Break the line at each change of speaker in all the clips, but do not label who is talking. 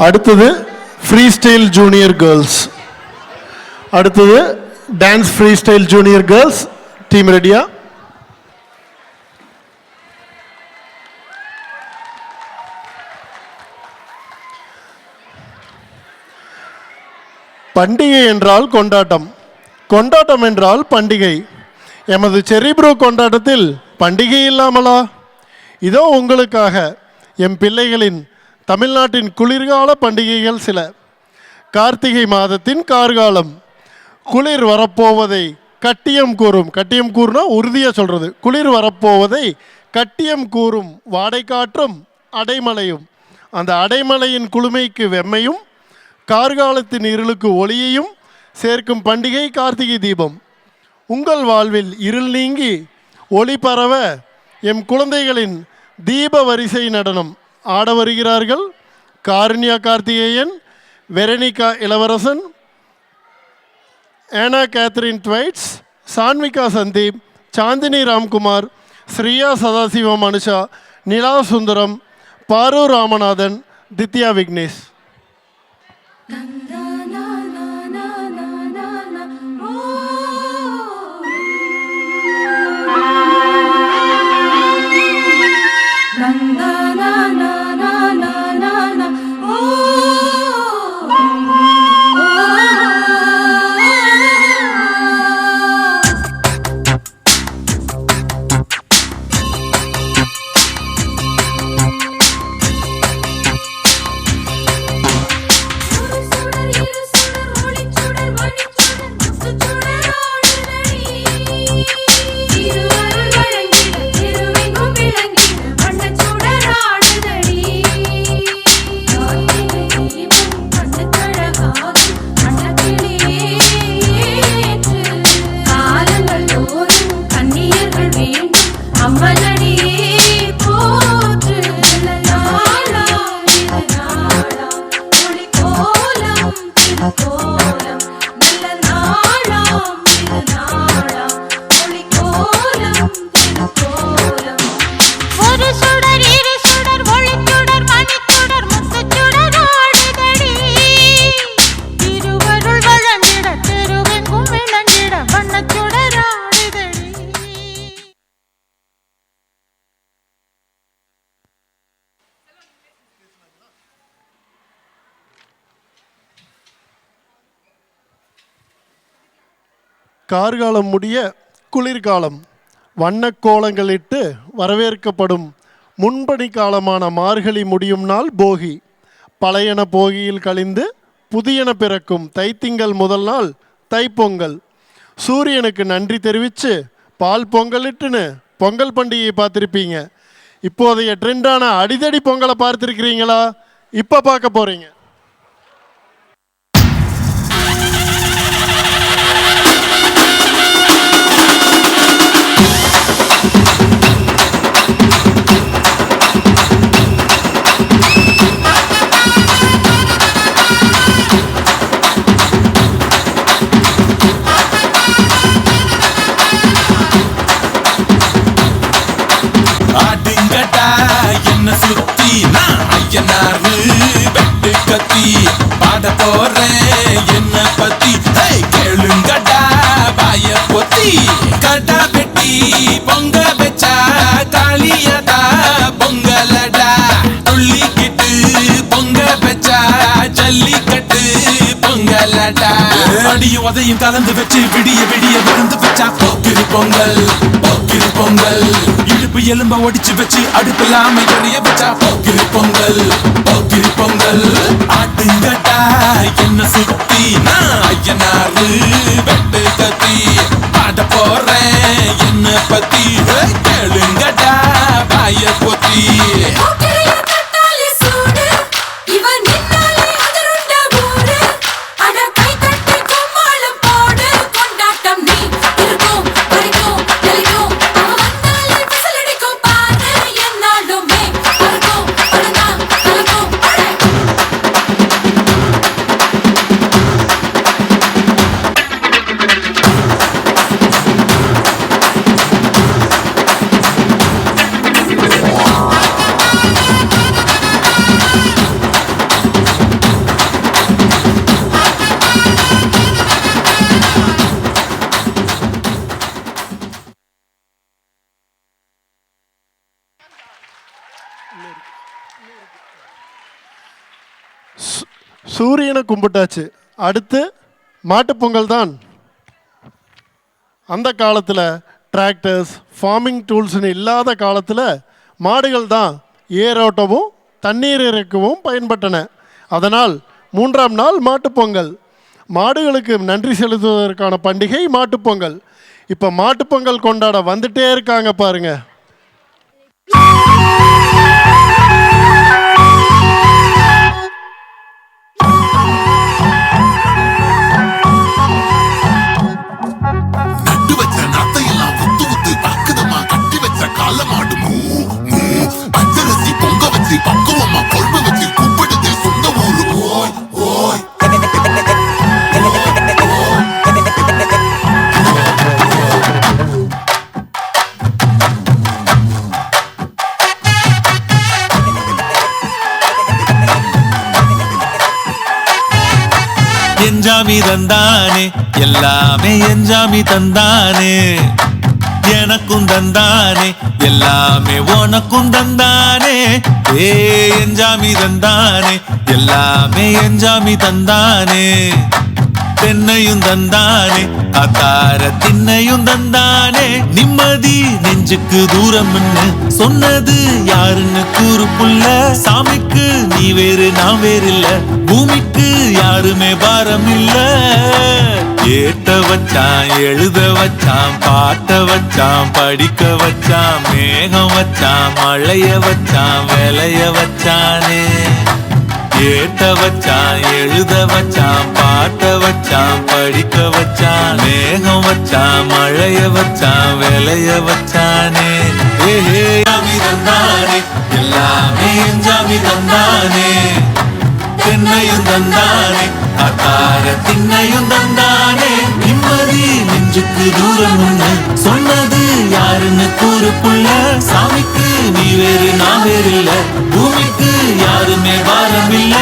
அடுத்தது free style junior girls. அடுத்தது dance free style junior girls. Team ரெடியா? பண்டிகை என்றால் கொண்டாட்டம், கொண்டாட்டம் என்றால் பண்டிகை. எமது செரிப்ரோ கொண்டாட்டத்தில் பண்டிகை இல்லாமலா? இதோ உங்களுக்காக எம் பிள்ளைகளின் தமிழ்நாட்டின் குளிர்கால பண்டிகைகள் சில. கார்த்திகை மாதத்தின் கார்காலம். குளிர் வரப்போவதை கட்டியம் கூறும், கட்டியம் கூறுனா உறுதியாக சொல்கிறது. குளிர் வரப்போவதை கட்டியம் கூறும் வாடை காற்றும் அடைமலையும். அந்த அடைமலையின் குளுமைக்கு வெம்மையும் கார்காலத்தின் இருளுக்கு ஒளியையும் சேர்க்கும் பண்டிகை கார்த்திகை தீபம். உங்கள் வாழ்வில் இருள் நீங்கி ஒளி பரவ எம் குழந்தைகளின் தீப வரிசை நடனம் ஆட வருகிறார்கள். காருண்யா கார்த்திகேயன், வெரனிகா இளவரசன், ஆனா கேத்ரின் ட்வைட்ஸ், சான்விகா சந்தீப், சாந்தினி ராம்குமார், ஸ்ரீயா சதாசிவம் அனுஷா, நிலா சுந்தரம், பாரு ராமநாதன், தித்யா விக்னேஷ். கார்காலம் முடிய குளிர்காலம். வண்ணக்கோலங்களிட்டு வரவேற்கப்படும் முன்பணி காலமான மார்கழி முடியும் நாள் போகி. பழையன போகியில் கழிந்து புதியன பிறக்கும் தைத்திங்கள் முதல் நாள் தைப்பொங்கல். சூரியனுக்கு நன்றி தெரிவித்து பால் பொங்கலிட்டுன்னு பொங்கல் பண்டிகையை பார்த்துருப்பீங்க. இப்போதைய ட்ரெண்டான அடிதடி பொங்கலை பார்த்துருக்கிறீங்களா? இப்போ பார்க்க போகிறீங்க.
சுத்தி நான் ஐயனாரு வெட்டு கத்தி பாட போறேன் என்ன பத்தி. கேளுங்கடா பாய பொத்தி. கடா வெட்டி பொங்க வச்சா காளியதா பொங்கலடா. துள்ளிக்கிட்டு பொங்க வச்சா ஜல்லிக்கட்டு பொங்கலடா. அடியும் உதையும் கலந்து வச்சு விடிய விடிய விழுந்து வச்சா போக்கிரு பொங்கல் போக்கிரு பொங்கல். இடுப்பு எலும்ப ஒடிச்சு வச்சு அடுப்பில்லாம எறிய வச்சா போக்கிரு பொங்கல் போக்கிரு பொங்கல். ஆட்டுங்கட்டா என்ன சுத்தி நான் ஐயனாரு வெட்டு கத்தி பாட போறேன் என்ன பத்தி. கேளுங்கட்டா பாய பொத்தி.
சூரியனை கும்பிட்டாச்சு, அடுத்து மாட்டுப்பொங்கல் தான். அந்த காலத்தில் டிராக்டர்ஸ், ஃபார்மிங் டூல்ஸ்னு இல்லாத காலத்தில் மாடுகள் தான் ஏரோட்டவும் தண்ணீர் இறக்கவும் பயன்பட்டன. அதனால் 3ஆம் நாள் மாட்டுப்பொங்கல். மாடுகளுக்கு நன்றி செலுத்துவதற்கான பண்டிகை மாட்டுப்பொங்கல். இப்போ மாட்டுப்பொங்கல் கொண்டாட வந்துட்டே இருக்காங்க பாருங்க.
என்ஜாமி தந்தானே, எல்லாமே என்ஜாமி தந்தானே, எனக்கும் தந்தானே, எல்லாமே உனக்கும் தந்தானே. ஏ என்ஜாமி தந்தானே, எல்லாமே என்ஜாமி தந்தானே. தென்னையும் தந்தானே, அத்தார திண்ணையும் தந்தானே. நிம்மதி நெஞ்சுக்கு தூரம் சொன்னது யாருன்னு கூறு புள்ள. சாமிக்கு நீ வேறு நான் வேறு இல்ல, பூமிக்கு யாருமே பாரம் இல்ல. ஏட்ட வச்சான், எழுத வச்சான், பாட்ட வச்சான், படிக்க வச்சான், மேகம் வச்சான், மழைய வச்சான், விளைய வச்சானே. ஏட்ட வச்சான், எழுத வச்சான், பாட்ட வச்சான், படிக்க வச்சான், மேகம் வச்சான், மழைய வச்சான், விளைய வச்சானே. ஏ ஜாமி தந்தானே, எல்லாமே ஜாமி தந்தானே. தென்னையும் தந்தானே, அத்தார திண்ணையும் தந்தானே. நிம்மதி நெஞ்சுக்கு தூரம் சொன்னது யாருன்னு கூறு புள்ள. சாமிக்கு நீ வேறு நான் வேறு இல்ல, பூமிக்கு யாருமே பாரம் இல்ல.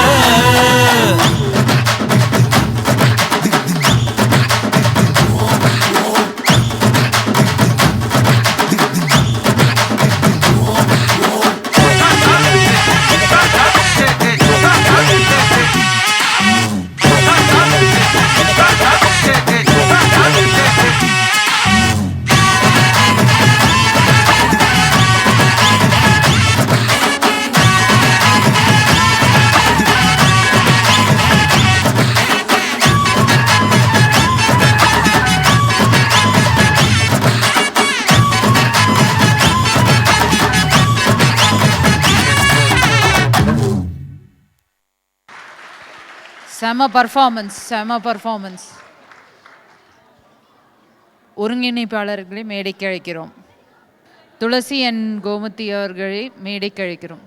செம பர்ஃபார்மன்ஸ். ஒருங்கிணைப்பாளர்களை மேடைக்கு அழைக்கிறோம். துளசி கோமதி அவர்களை மேடைக்கு அழைக்கிறோம்.